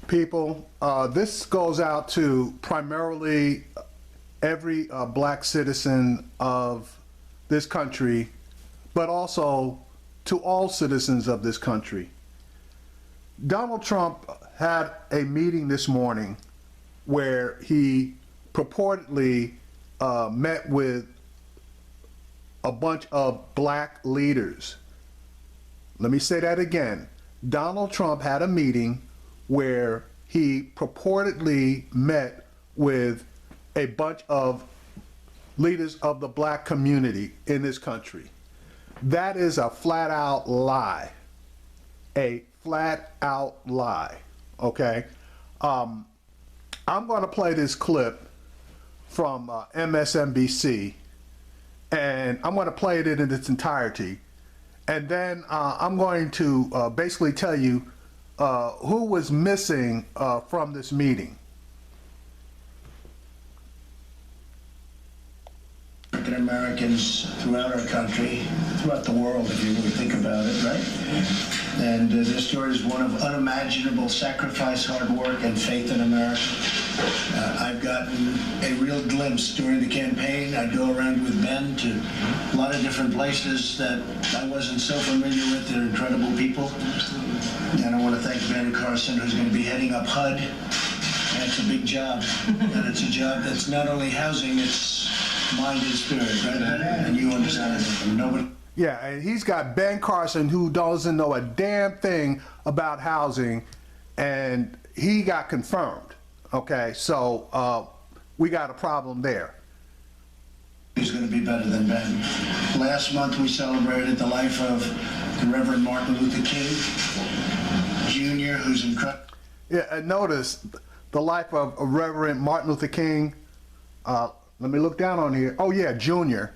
people. This goes out to primarily every black citizen of this country, but also to all citizens of this country. Donald Trump had a meeting this morning where he purportedly met with a bunch of black leaders. Let me say that again. Donald Trump had a meeting where he purportedly met with a bunch of leaders of the black community in this country. That is a flat out lie. A flat out lie, okay? I'm gonna play this clip from MSNBC, and I'm gonna play it in its entirety. And then I'm going to basically tell you who was missing from this meeting. African Americans throughout our country, throughout the world, if you really think about it, right? And this story is one of unimaginable sacrifice, hard work, and faith in America. I've gotten a real glimpse during the campaign. I'd go around with Ben to a lot of different places that I wasn't so familiar with. They're incredible people. And I want to thank Ben Carson, who's going to be heading up HUD. And it's a big job. And it's a job that's not only housing, it's mind and spirit, right? And you understand it. Nobody. Yeah, and he's got Ben Carson, who doesn't know a damn thing about housing, and he got confirmed. Okay, so we got a problem there. He's going to be better than Ben. Last month we celebrated the life of the Reverend Martin Luther King Jr., who's incredible. Yeah, and notice the life of Reverend Martin Luther King. Let me look down on here. Oh yeah, Jr.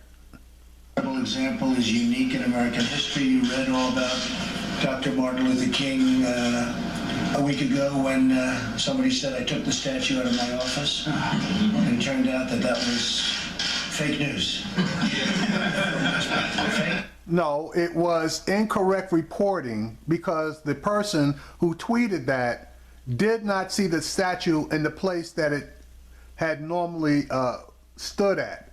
Example is unique in American history. You read all about Dr. Martin Luther King a week ago when somebody said I took the statue out of my office, and it turned out that that was fake news. Fake? No, it was incorrect reporting because the person who tweeted that did not see the statue in the place that it had normally stood at.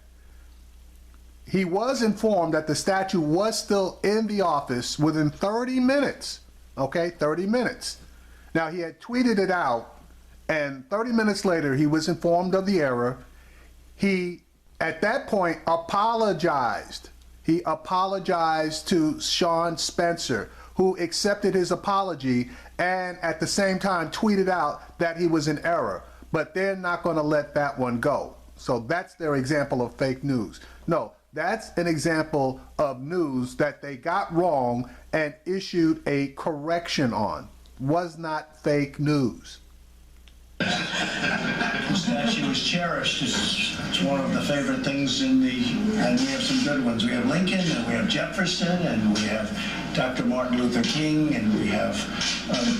He was informed that the statue was still in the office within 30 minutes, okay, 30 minutes. Now he had tweeted it out, and 30 minutes later he was informed of the error. He, at that point, apologized. He apologized to Sean Spencer, who accepted his apology and at the same time tweeted out that he was in error. But they're not going to let that one go. So that's their example of fake news. No, that's an example of news that they got wrong and issued a correction on. Was not fake news. The statue is cherished. It's one of the favorite things in the, and we have some good ones. We have Lincoln, and we have Jefferson, and we have Dr. Martin Luther King, and we have,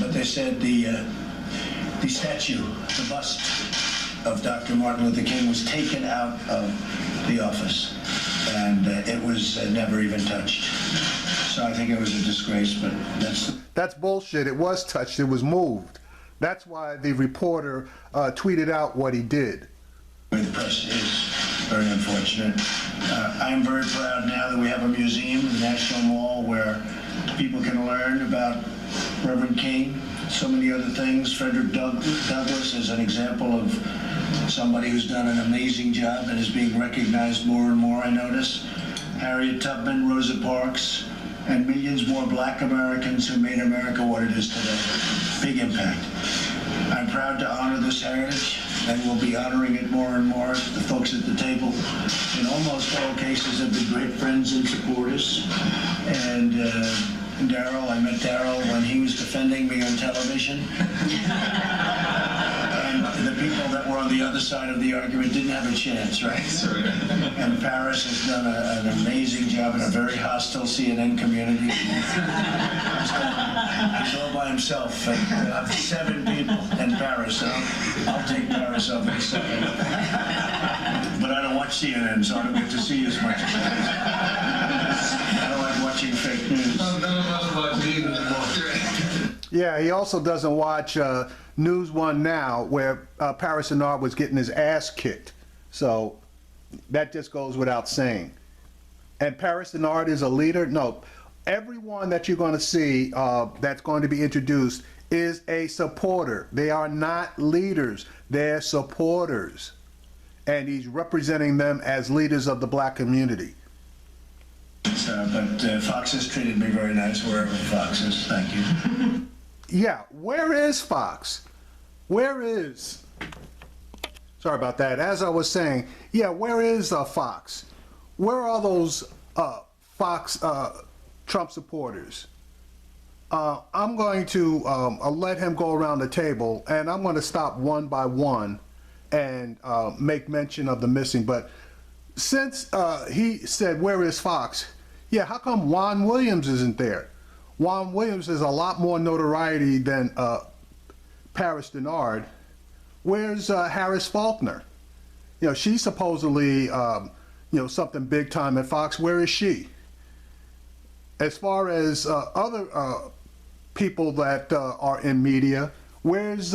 but they said the statue, the bust of Dr. Martin Luther King was taken out of the office, and it was never even touched. So I think it was a disgrace, but that's bullshit. It was touched. It was moved. That's why the reporter tweeted out what he did. The press is very unfortunate. I am very proud now that we have a museum in the National Mall where people can learn about Reverend King, so many other things. Frederick Douglass is an example of somebody who's done an amazing job and is being recognized more and more, I notice. Harriet Tubman, Rosa Parks, and millions more black Americans who made America what it is today. Big impact. I'm proud to honor this heritage, and we'll be honoring it more and more. The folks at the table, in almost all cases, have been great friends and supporters. And Daryl, I met Daryl when he was defending me on television. And the people that were on the other side of the argument didn't have a chance, right? And Paris has done an amazing job in a very hostile CNN community. He's all by himself. And I have 7 people in Paris, so I'll take Paris up in a second. But I don't watch CNN, so I don't get to see as much. I don't like watching fake news. Yeah, he also doesn't watch News One Now, where Paris Denard was getting his ass kicked. So that just goes without saying. And Paris Denard is a leader? No. Everyone that you're going to see that's going to be introduced is a supporter. They are not leaders, they're supporters. And he's representing them as leaders of the black community. But Fox has treated me very nice wherever Fox is. Thank you. Yeah, where is Fox? Where is... Sorry about that. As I was saying, yeah, where is Fox? Where are those Fox Trump supporters? I'm going to let him go around the table, and I'm going to stop one by one and make mention of the missing. But since he said, where is Fox? Yeah, how come Juan Williams isn't there? Juan Williams has a lot more notoriety than Paris Denard. Where's Harris Faulkner? You know, she's supposedly, you know, something big time at Fox. Where is she? As far as other people that are in media, where's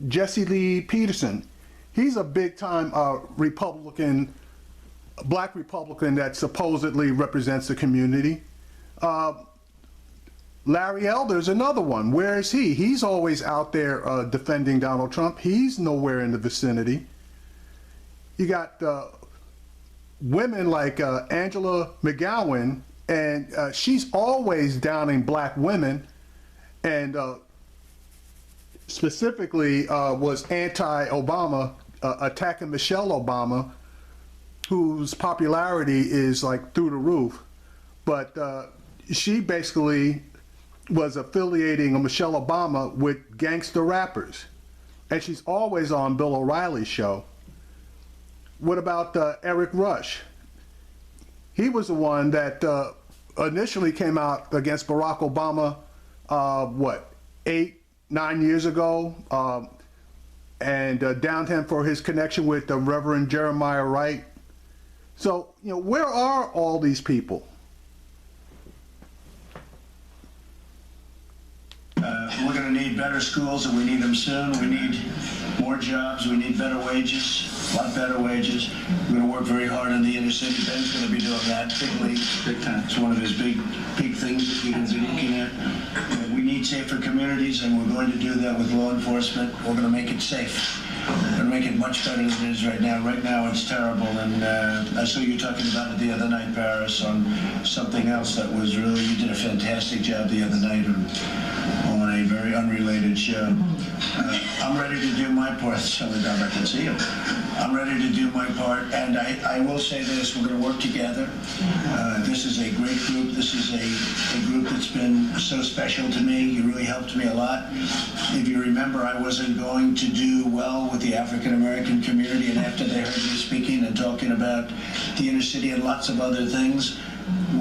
Jesse Lee Peterson? He's a big time Republican, black Republican that supposedly represents the community. Larry Elder's another one. Where is he? He's always out there defending Donald Trump. He's nowhere in the vicinity. You got women like Angela McGowan, and she's always downing black women, and specifically was anti-Obama, attacking Michelle Obama, whose popularity is like through the roof. But she basically was affiliating Michelle Obama with gangster rappers. And she's always on Bill O'Reilly's show. What about Eric Rush? He was the one that initially came out against Barack Obama, what, 8-9 years ago, and downed him for his connection with the Reverend Jeremiah Wright. So, you know, where are all these people? We're going to need better schools, and we need them soon. We need more jobs. We need better wages, a lot better wages. We're going to work very hard in the inner city. Ben's going to be doing that big time. It's one of his big things that we're going to be looking at. We need safer communities, and we're going to do that with law enforcement. We're going to make it safe. We're going to make it much better than it is right now. Right now, it's terrible, and I saw you talking about it the other night, Paris, on something else that was really, you did a fantastic job the other night on a very unrelated show. I'm ready to do my part. I can see him. I'm ready to do my part, and I will say this, we're going to work together. This is a great group. This is a group that's been so special to me. You really helped me a lot. If you remember, I wasn't going to do well with the African American community, and after they heard me speaking and talking about the inner city and lots of other things,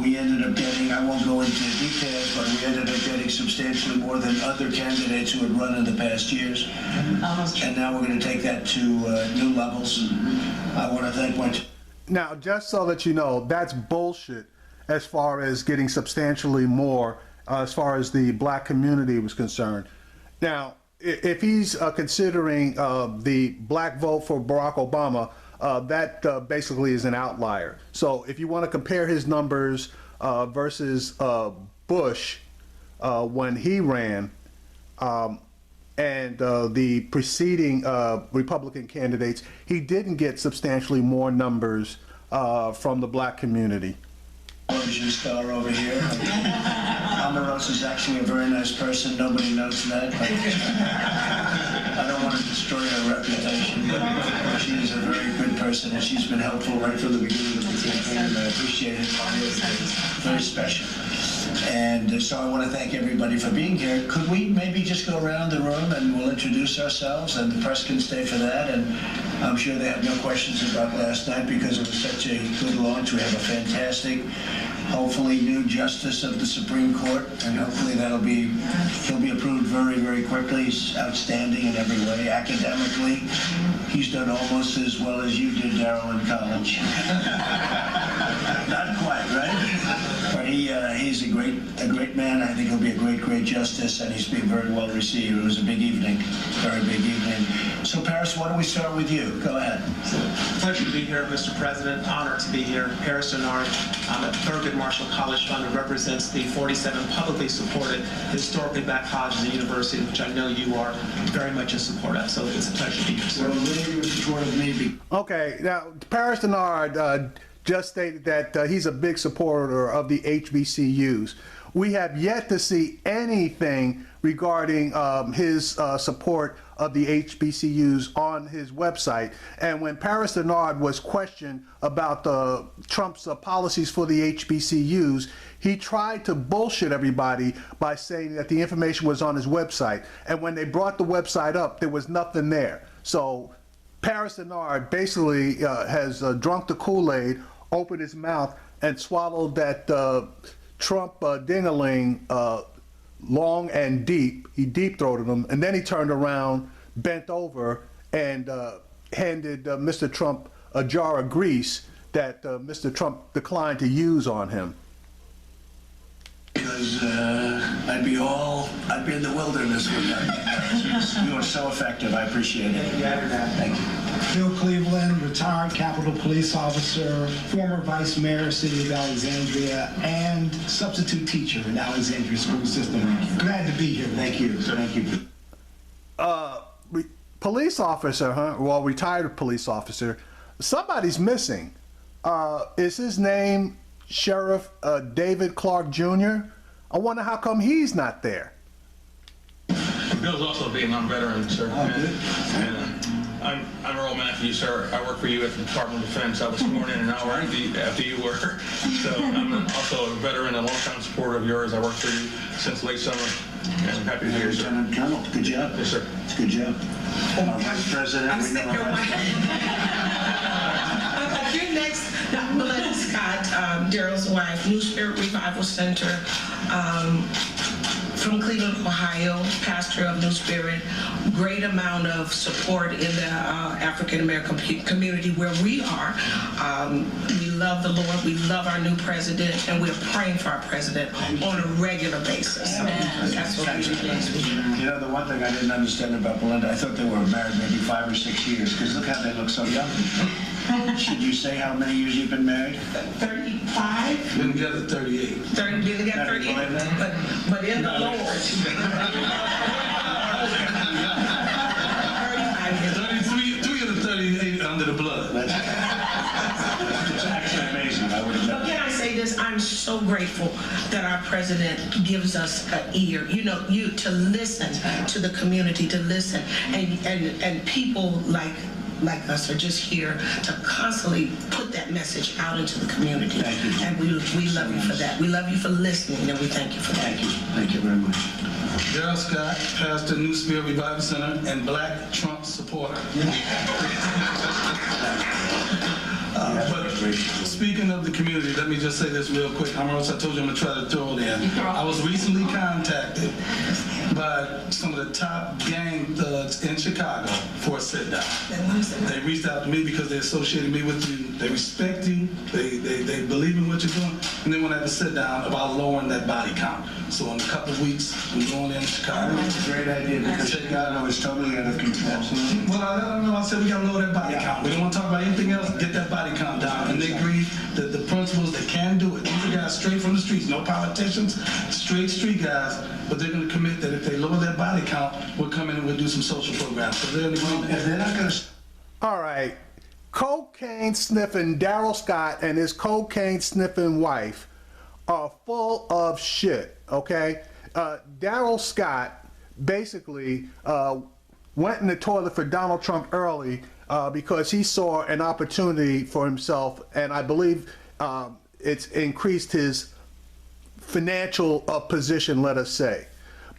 we ended up getting, I won't go into details, but we ended up getting substantially more than other candidates who had run in the past years. And now we're going to take that to new levels. I want to thank my... Now, just so that you know, that's bullshit as far as getting substantially more as far as the black community was concerned. Now, if he's considering the black vote for Barack Obama, that basically is an outlier. So if you want to compare his numbers versus Bush when he ran and the preceding Republican candidates, he didn't get substantially more numbers from the black community. Television star over here. Omarosa is actually a very nice person. Nobody knows that. But I don't want to destroy her reputation, but she is a very good person, and she's been helpful right from the beginning of the campaign, and I appreciate it. Very special. And so I want to thank everybody for being here. Could we maybe just go around the room and we'll introduce ourselves, and the press can stay for that, and I'm sure they have no questions about last night because it was such a good launch. We have a fantastic, hopefully new justice of the Supreme Court, and hopefully he'll be approved very, very quickly. He's outstanding in every way. Academically, he's done almost as well as you did, Darryl, in college. Not quite, right? But he's a great man. I think he'll be a great justice, and he's being very well received. It was a big evening, very big evening. So, Paris, why don't we start with you? Go ahead. Pleasure to be here, Mr. President. Honored to be here. Paris Denard. I'm at Thurgood Marshall College Fund, who represents the 47 publicly supported historically black colleges and universities, which I know you are very much in support of. So it's a pleasure to be here, sir. Well, really, in support of me. Okay, now Paris Denard just stated that he's a big supporter of the HBCUs. We have yet to see anything regarding his support of the HBCUs on his website. And when Paris Denard was questioned about Trump's policies for the HBCUs, he tried to bullshit everybody by saying that the information was on his website. And when they brought the website up, there was nothing there. So Paris Denard basically has drunk the Kool-Aid, opened his mouth, and swallowed that Trump ding-a-ling long and deep. He deep-throated him, and then he turned around, bent over, and handed Mr. Trump a jar of grease that Mr. Trump declined to use on him. Because I'd be in the wilderness with that. You are so effective. I appreciate it. Thank you. Bill Cleveland, retired Capitol Police officer, former vice mayor, city of Alexandria, and substitute teacher in Alexandria school system. Glad to be here. Thank you. Thank you. Police officer, huh? Well, retired police officer. Somebody's missing. Is his name Sheriff David Clark Jr.? I wonder how come he's not there. Bill's also a Vietnam veteran, sir. I'm Earl Matthews, sir. I work for you at the Department of Defense. I was sworn in an hour after you were. So I'm also a veteran and longtime supporter of yours. I worked for you since late summer, and I'm happy to be here, sir. Lieutenant Colonel, good job. Yes, sir. It's a good job. Vice President, we know You're next. Melinda Scott, Daryl's wife, New Spirit Revival Center, from Cleveland, Ohio, pastor of New Spirit. Great amount of support in the African American community where we are. We love the Lord, we love our new president, and we're praying for our president on a regular basis. So that's what we do. You know, the one thing I didn't understand about Belinda, I thought they were married maybe 5 or 6 years, because look how they look so young. Should you say how many years you've been married? 35? Been together 38. 30, been together 38, but in the Lord. 33 of the 38 under the blood. It's actually amazing. I would have But can I say this? I'm so grateful that our president gives us an ear, to listen to the community, to listen, and people like us are just here to constantly put that message out into the community. Thank you. And we love you for that. We love you for listening, and we thank you for that. Thank you. Thank you very much. Daryl Scott, pastor, New Spirit Revival Center, and Black Trump supporter. But speaking of the community, let me just say this real quick. I told you I'm going to try to throw it in. I was recently contacted by some of the top gang thugs in Chicago for a sit-down. They reached out to me because they associated me with you. They respect you. They believe in what you're doing. And they want to have a sit-down about lowering that body count. So in a couple of weeks, I'm going in Chicago. That's a great idea, because Chicago is totally out of control. Well, I let them know. I said we got to lower that body count. We don't want to talk about anything else. Get that body count down. And they agreed that the principals, they can do it. These are guys straight from the streets, no politicians, straight street guys. But they're going to commit that if they lower that body count, we'll come in and we'll do some social programs. So they're in agreement. If they're not going to... All right. Cocaine sniffing Daryl Scott and his cocaine sniffing wife are full of shit, okay? Daryl Scott basically went in the toilet for Donald Trump early because he saw an opportunity for himself, and I believe it's increased his financial position, let us say.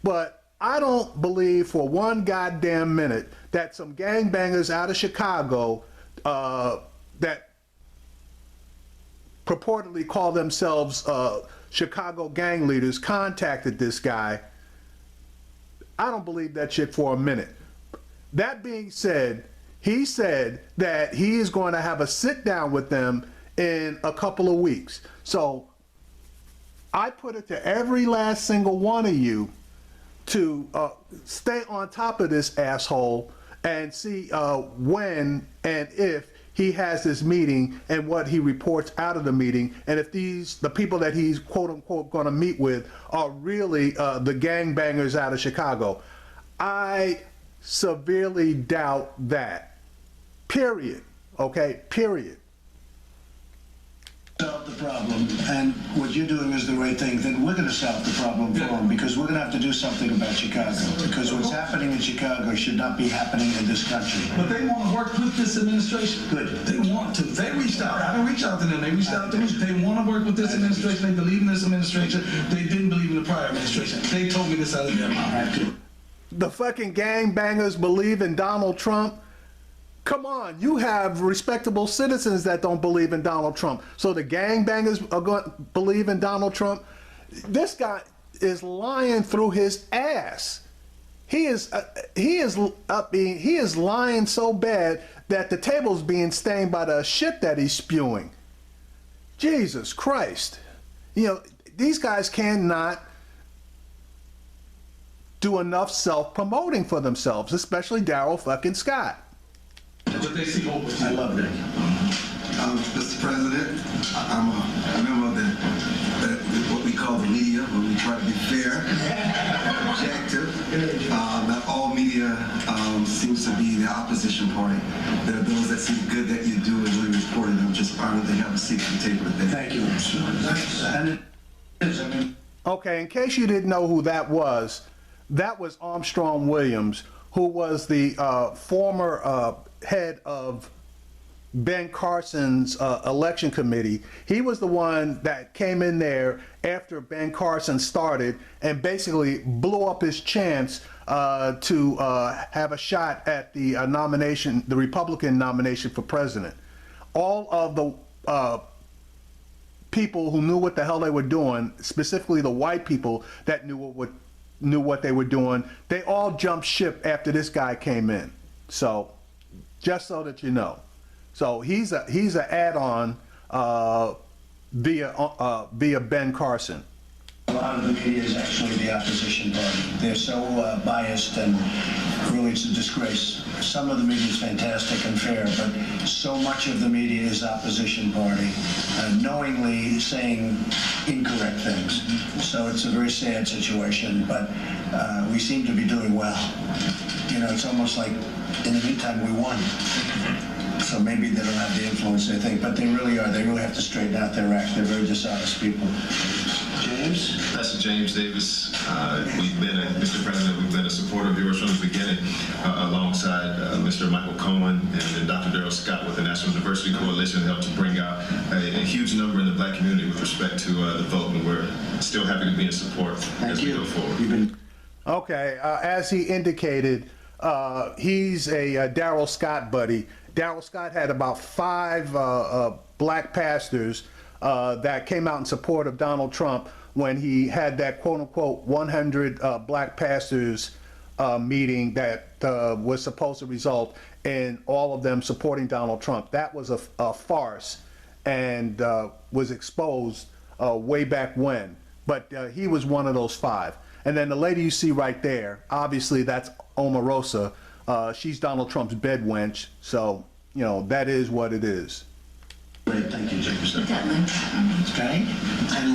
But I don't believe for one goddamn minute that some gangbangers out of Chicago that purportedly call themselves Chicago gang leaders contacted this guy. I don't believe that shit for a minute. That being said, he said that he is going to have a sit down with them in a couple of weeks. So I put it to every last single one of you to stay on top of this asshole and see when and if he has this meeting and what he reports out of the meeting, and if the people that he's quote unquote going to meet with are really the gangbangers out of Chicago. I severely doubt that. Period. Okay? Period. Solve the problem, and what you're doing is the right thing, then we're going to solve the problem for them, because we're going to have to do something about Chicago, because what's happening in Chicago should not be happening in this country. But they want to work with this administration. Good. They want to. They reached out. I didn't reach out to them. They reached out to me. They want to work with this administration. They believe in this administration. They didn't believe in the prior administration. They told me this out of their mouth. The fucking gangbangers believe in Donald Trump. Come on, you have respectable citizens that don't believe in Donald Trump. So the gangbangers are going to believe in Donald Trump. This guy is lying through his ass. He is lying so bad that the table's being stained by the shit that he's spewing. Jesus Christ. You know, these guys cannot do enough self-promoting for themselves, especially Daryl fucking Scott. But they see hope. I love that. Mr. President, I'm a member of what we call the media, where we try to be fair, objective. Not all media seems to be the opposition party. There are those that see the good that you do and really report it. I'm just honored to have a seat at the table today. Thank you. And it is, I mean, Okay, in case you didn't know who that was Armstrong Williams, who was the former head of Ben Carson's election committee. He was the one that came in there after Ben Carson started and basically blew up his chance to have a shot at the nomination, the Republican nomination for president. All of the people who knew what the hell they were doing, specifically the white people that knew what they were doing, they all jumped ship after this guy came in. So, just so that you know. So he's an add-on via Ben Carson. a lot of the media is actually the opposition party. They're so biased, and really it's a disgrace. Some of the media is fantastic and fair, but so much of the media is opposition party, knowingly saying incorrect things. So it's a very sad situation, but we seem to be doing well. You know, it's almost like in the meantime we won. So maybe they don't have the influence they think, but they really are. They really have to straighten out their act. They're very dishonest people. James? Pastor James Davis, Mr. President, we've been a supporter of yours from the beginning, alongside Mr. Michael Cohen and Dr. Daryl Scott with the National Diversity Coalition, helped to bring out a huge number in the black community with respect to the vote, and we're still happy to be in support as we go forward. Okay, as he indicated, he's a Daryl Scott buddy. Daryl Scott had about 5 black pastors that came out in support of Donald Trump when he had that quote-unquote 100 black pastors meeting that was supposed to result in all of them supporting Donald Trump. That was a farce and was exposed way back when. But he was one of those 5. And then the lady you see right there, obviously that's Omarosa. She's Donald Trump's bed wench, so, you know, that is what it is. Great, thank you, James. Okay. And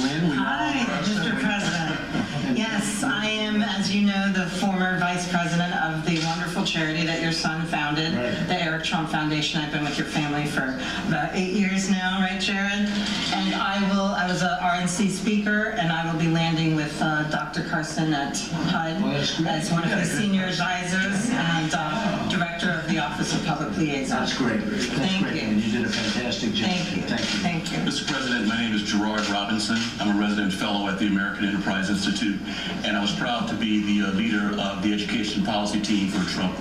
Lynn, we Hi, Mr. President. Yes, I am, as you know, the former vice president of the wonderful charity that your son founded, the Eric Trump Foundation. I've been with your family for about 8 years now, right, Jared? And I was an RNC speaker, and I will be landing with Dr. Carson at HUD as one of his senior advisors and director of the Office of Public Liaison. That's great. Thank you. And you did a fantastic job. Thank you. Thank you. Mr. President, my name is Gerard Robinson. I'm a resident fellow at the American Enterprise Institute, and I was proud to be the leader of the education policy team for Trump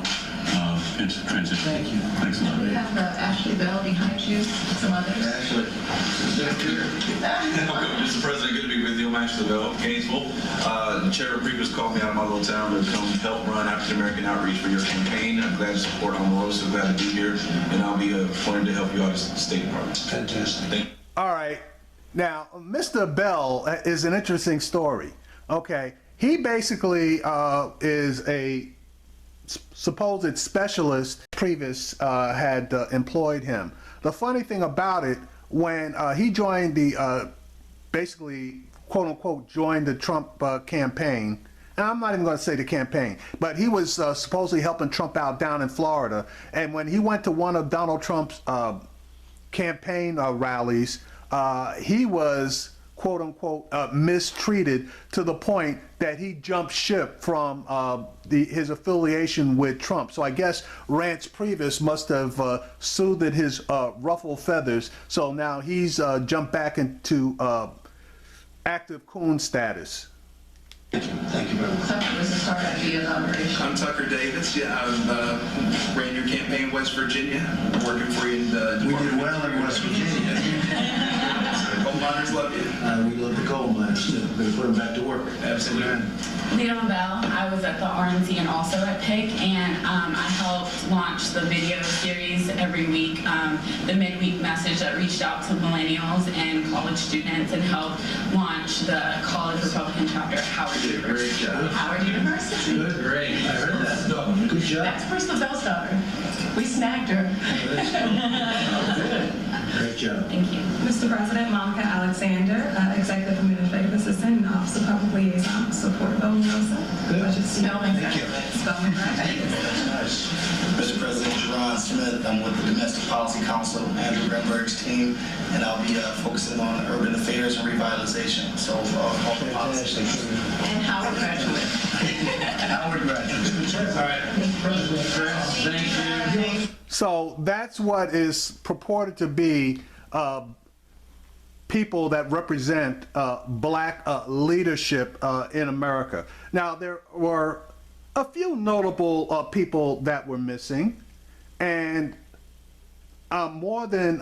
transition. Thank you. Thanks a lot. We have Ashley Bell behind you, some others. Ashley. Mr. President, good to be with you. I'm Ashley Bell, Gainesville. The chair previous called me out of my little town to come help run African American outreach for your campaign. I'm glad to support Omarosa, glad to be here, and I'll be appointed to help you out as State Department. Fantastic. All right. Now, Mr. Bell is an interesting story. Okay, he basically is a supposed specialist. Previous had employed him. The funny thing about it, when he joined the basically quote unquote joined the Trump campaign, and I'm not even going to say the campaign, but he was supposedly helping Trump out down in Florida. And when he went to one of Donald Trump's campaign rallies, he was quote unquote mistreated to the point that he jumped ship from his affiliation with Trump. So I guess Rance Priebus must have soothed his ruffled feathers. So now he's jumped back into active coon status. Thank you very much. Tucker was the start of the inauguration. I'm Tucker Davis. Yeah, I've ran your campaign in West Virginia. I'm working for you in the We did well in West Virginia. coal miners love you. We love the coal miners too. We put them back to work. Absolutely. Leon Bell. I was at the RNC and also at PIC, and I helped launch the video series every week, the midweek message that reached out to millennials and college students and helped launch the college Republican chapter at Howard University. Great job. Howard University. Good, great. I heard that. Good job. That's Crystal Bell's daughter. We snagged her. Great job. Thank you. Mr. President, Monica Alexander, Executive Administrative Assistant, Office of Public Liaison, support Bill Nelson. Budget Spelman. Thank you. Spelman, right? Nice. Mr. President, Jerron Smith. I'm with the Domestic Policy Council, Andrew Grenberg's team, and I'll be focusing on urban affairs and revitalization. So, all the policies. And Howard graduate. Howard graduate. All right. Mr. President, thank you. So that's what is purported to be people that represent black leadership in America. Now, there were a few notable people that were missing, and I'm more than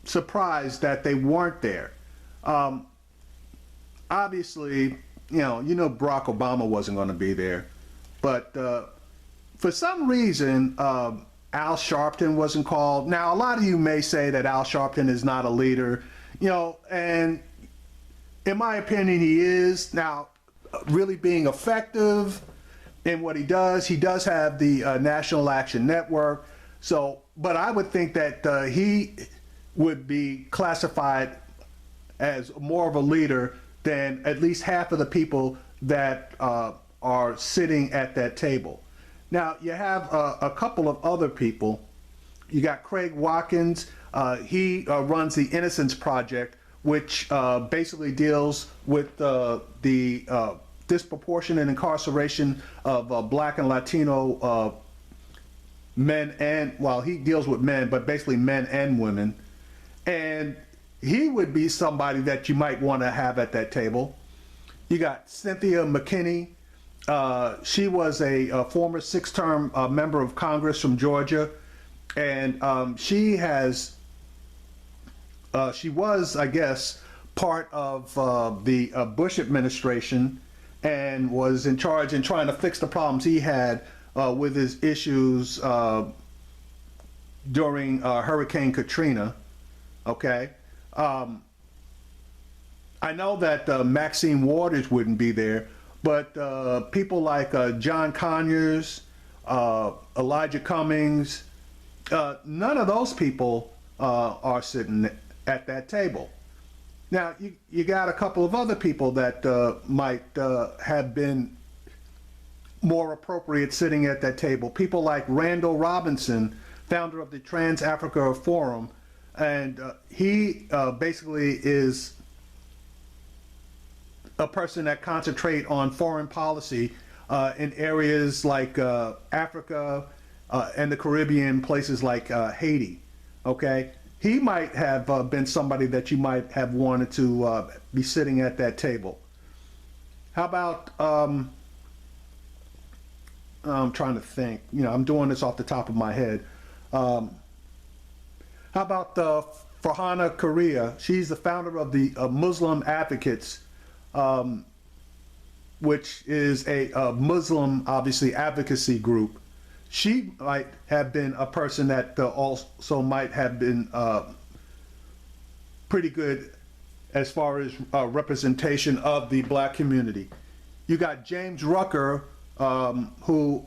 surprised that they weren't there. Obviously, you know Barack Obama wasn't going to be there, but for some reason, Al Sharpton wasn't called. Now, a lot of you may say that Al Sharpton is not a leader, and in my opinion, he is. Now, really being effective in what he does have the National Action Network. So, but I would think that he would be classified as more of a leader than at least half of the people that are sitting at that table. Now, you have a couple of other people. You got Craig Watkins. He runs the Innocence Project, which basically deals with the disproportionate incarceration of black and Latino men, and, well, he deals with men, but basically men and women. And he would be somebody that you might want to have at that table. You got Cynthia McKinney. She was a former 6-term member of Congress from Georgia, and she was, I guess, part of the Bush administration and was in charge in trying to fix the problems he had with his issues during Hurricane Katrina. Okay. I know that Maxine Waters wouldn't be there, but people like John Conyers, Elijah Cummings, none of those people are sitting at that table. Now, you got a couple of other people that might have been more appropriate sitting at that table. People like Randall Robinson, founder of the Trans-Africa Forum, and he basically is a person that concentrate on foreign policy in areas like Africa and the Caribbean, places like Haiti. Okay, he might have been somebody that you might have wanted to be sitting at that table. How about I'm trying to think. I'm doing this off the top of my head. How about Farhana Korea? She's the founder of the Muslim Advocates, which is a Muslim, obviously, advocacy group. She might have been a person that also might have been pretty good as far as representation of the black community. You got James Rucker, who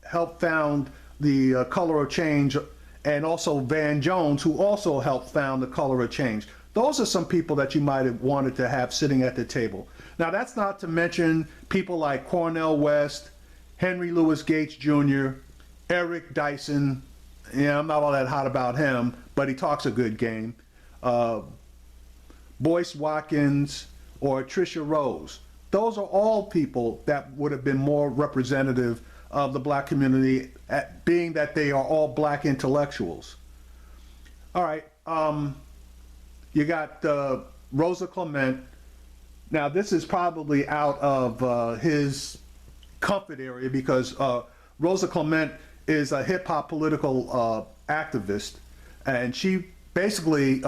helped found the Color of Change, and also Van Jones, who also helped found the Color of Change. Those are some people that you might have wanted to have sitting at the table. Now, that's not to mention people like Cornel West, Henry Louis Gates Jr., Eric Dyson. Yeah, I'm not all that hot about him, but he talks a good game. Boyce Watkins or Tricia Rose. Those are all people that would have been more representative of the black community, being that they are all black intellectuals. All right, you got Rosa Clement. Now, this is probably out of his comfort area because Rosa Clement is a hip hop political activist, and she basically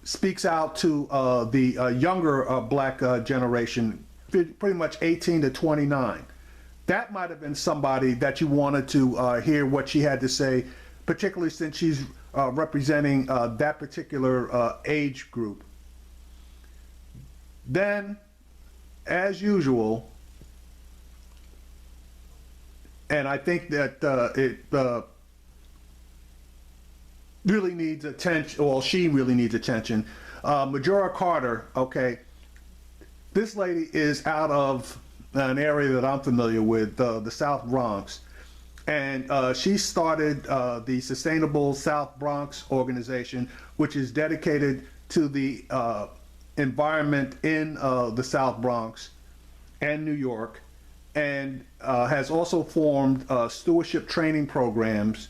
speaks out to the younger black generation, pretty much 18 to 29. That might have been somebody that you wanted to hear what she had to say, particularly since she's representing that particular age group. Then, as usual, and I think that it really needs attention, well, she really needs attention. Majora Carter, okay, this lady is out of an area that I'm familiar with, the South Bronx. And she started the Sustainable South Bronx organization, which is dedicated to the environment in the South Bronx and New York, and has also formed stewardship training programs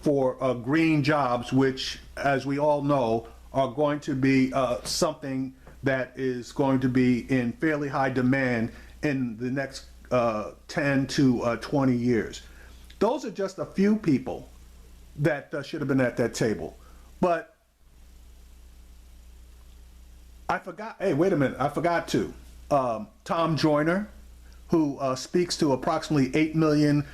for green jobs, which, as we all know, are going to be something that is going to be in fairly high demand in the next 10 to 20 years. Those are just a few people that should have been at that table. But I forgot, hey, wait a minute, I forgot to. Tom Joyner, who speaks to approximately 8 million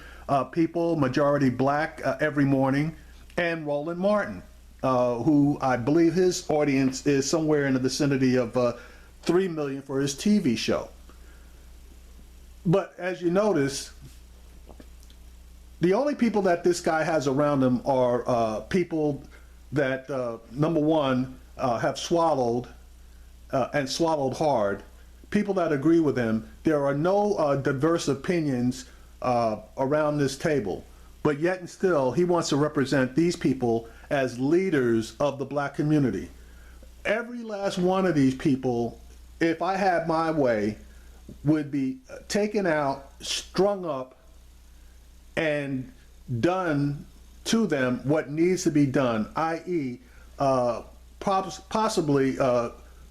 people, majority black, every morning, and Roland Martin, who I believe his audience is somewhere in the vicinity of 3 million for his TV show. But as you notice, the only people that this guy has around him are people that, number one, have swallowed and swallowed hard, people that agree with him. There are no diverse opinions around this table, but yet and still he wants to represent these people as leaders of the black community. Every last one of these people, if I had my way, would be taken out, strung up, and done to them what needs to be done, i.e. Possibly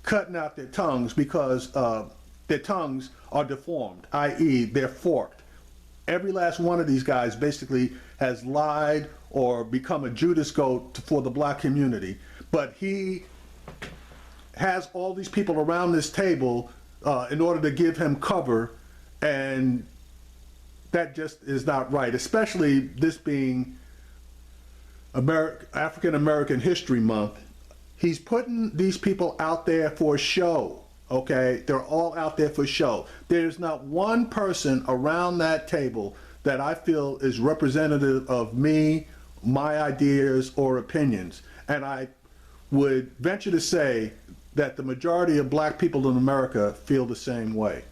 cutting out their tongues because their tongues are deformed, i.e. they're forked. Every last one of these guys basically has lied or become a Judas goat for the black community. But he has all these people around this table in order to give him cover, and that just is not right, especially this being African American History Month. He's putting these people out there for show, okay? They're all out there for show. There's not one person around that table that I feel is representative of me, my ideas, or opinions. And I would venture to say that the majority of black people in America feel the same way.